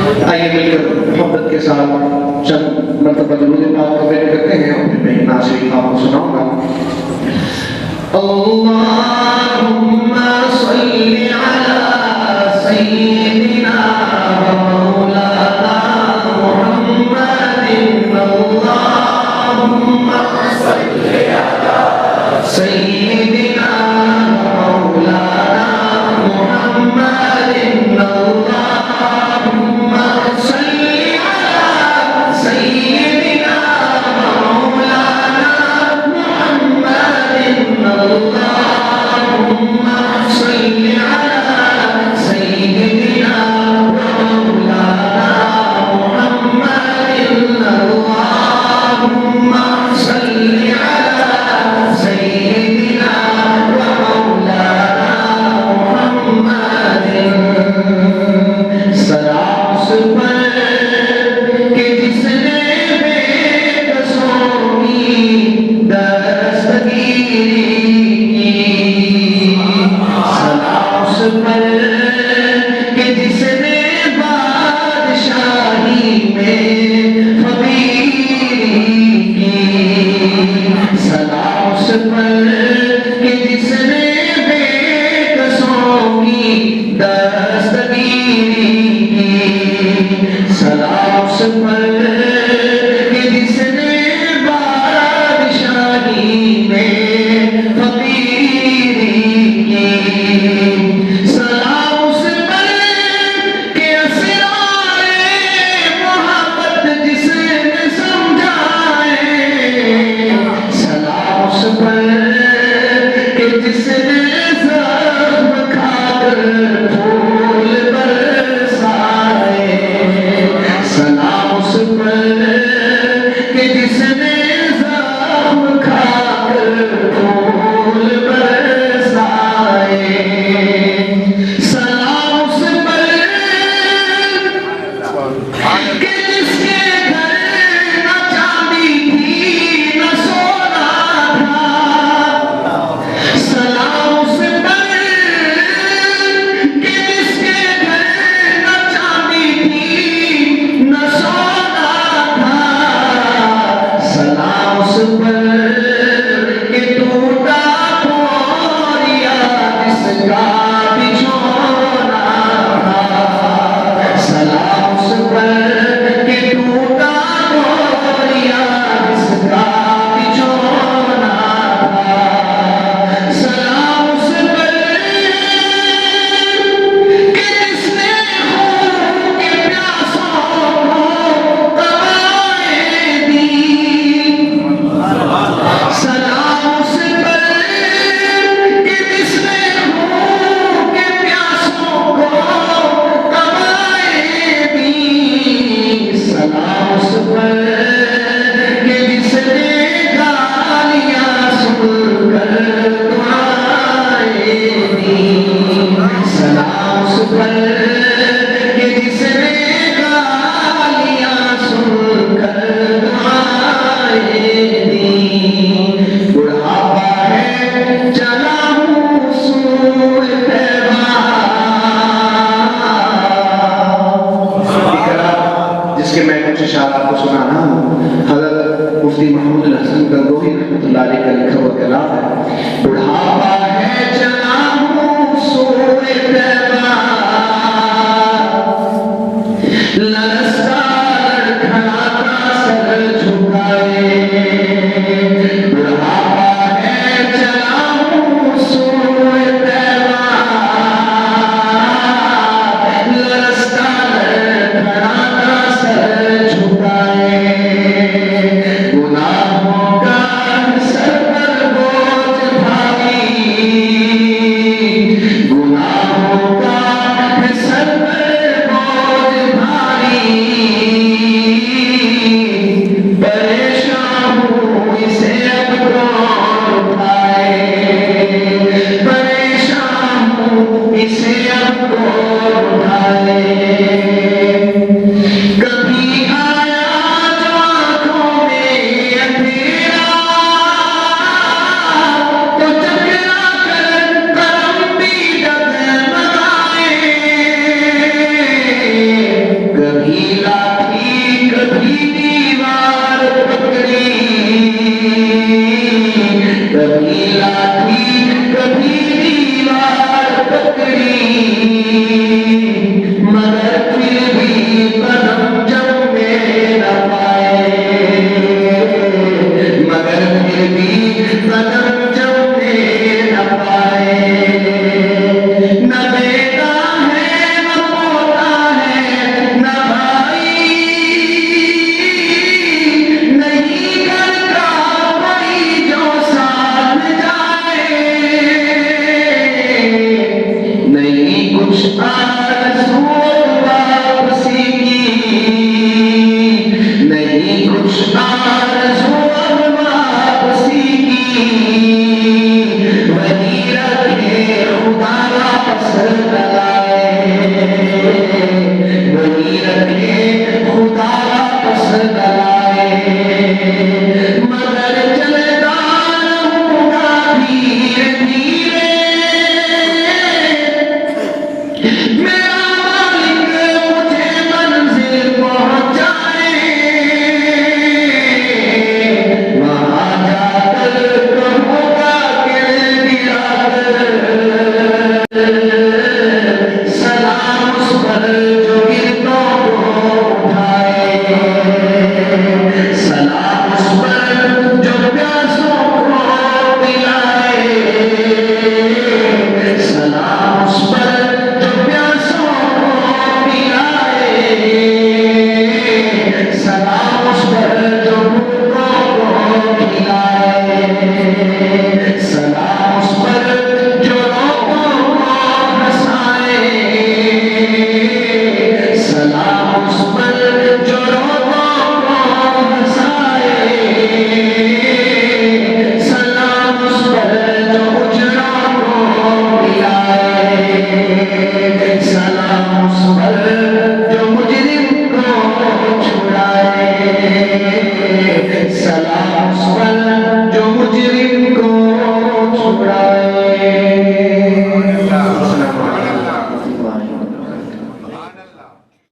आइए मिलकर मोहब्बत के साथ चंद मर्तबा दुरूद पाक का पेश करते हैं और फिर मैं नात शरीफ आपको सुनाऊंगा। अल्लाहुम्मा सल्ली अला सय्यिदिना व मौलाना मुहम्मदिन। अल्लाहुम्मा सल्ली अला सय्यिदिना व मौलाना मुहम्मदिन। वही लाठी कभी दीवार पकड़ी, कभी लाठी कभी दीवार पकड़ी, मगर फिर भी कदम जमे न पाए, मगर फिर भी कदम जमे न पाए। न बेटा है न पोता है न भाई, नहीं घर का कोई जो साथ जाए, नहीं कुछ आरज़ू वापसी की, नहीं कुछ आरज़ू वापसी की, वही रखे खुदा वापस न लाए, वही रखे खुदा वापस न लाए। मगर चलता रहूंगा धीरे धीरे, मेरा मालिक मुझे मंजिल पहुंचाए, वहां जाकर कहूंगा गिड़गिड़ाकर, सलाम उस पर जो गिरतों को उठाए, सलाम उस पर जो प्यासों को पिलाए, सलाम उस पर जो प्यासों को पिलाए, सलाम उस पर जो भूखों को खिलाए, सलाम उस पर जो लोगों को हंसाए, सलाम उस पर जो लोगों को हंसाए, सलाम उस पर जो उजड़ों को मिलाए, सलाम उस पर जो मुजरिम को छुड़ाए, सलाम उस पर जो मुजरिम को छुड़ाए।